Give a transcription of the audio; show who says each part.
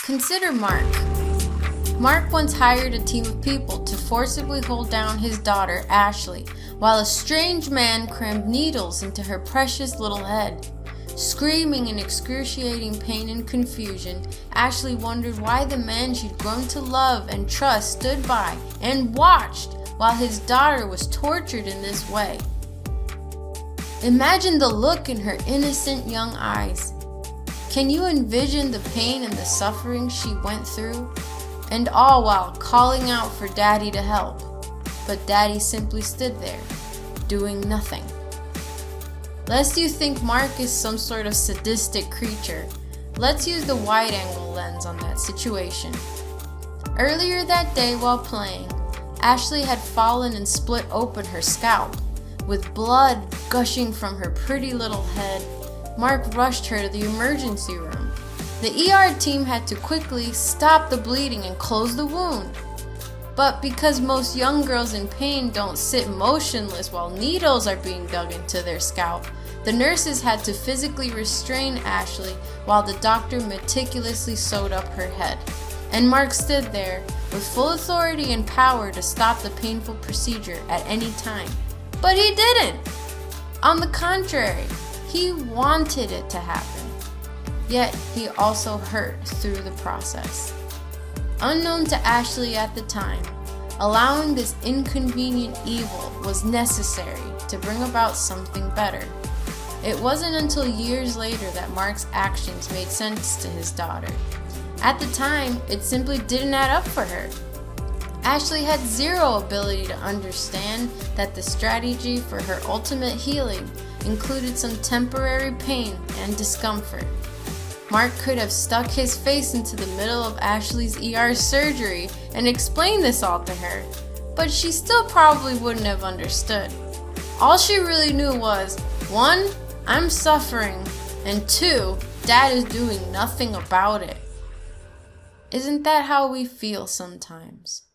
Speaker 1: Consider Mark. Mark once hired a team of people to forcibly hold down his daughter, Ashley, while a strange man crammed needles into her precious little head. Screaming in excruciating pain and confusion, Ashley wondered why the man she'd grown to love and trust stood by and watched while his daughter was tortured in this way. Imagine the look in her innocent young eyes. Can you envision the pain and the suffering she went through? And all while calling out for Daddy to help. But Daddy simply stood there, doing nothing. Lest you think Mark is some sort of sadistic creature, let's use the wide-angle lens on that situation. Earlier that day while playing, Ashley had fallen and split open her scalp. With blood gushing from her pretty little head, Mark rushed her to the emergency room. The ER team had to quickly stop the bleeding and close the wound. But because most young girls in pain don't sit motionless while needles are being dug into their scalp, the nurses had to physically restrain Ashley while the doctor meticulously sewed up her head. And Mark stood there with full authority and power to stop the painful procedure at any time. But he didn't! On the contrary, he wanted it to happen. Yet he also hurt through the process. Unknown to Ashley at the time, allowing this inconvenient evil was necessary to bring about something better. It wasn't until years later that Mark's actions made sense to his daughter. At the time, it simply didn't add up for her. Ashley had zero ability to understand that the strategy for her ultimate healing included some temporary pain and discomfort. Mark could have stuck his face into the middle of Ashley's ER surgery and explained this all to her, but she still probably wouldn't have understood. All she really knew was, 1, I'm suffering, and 2, Dad is doing nothing about it. Isn't that how we feel sometimes?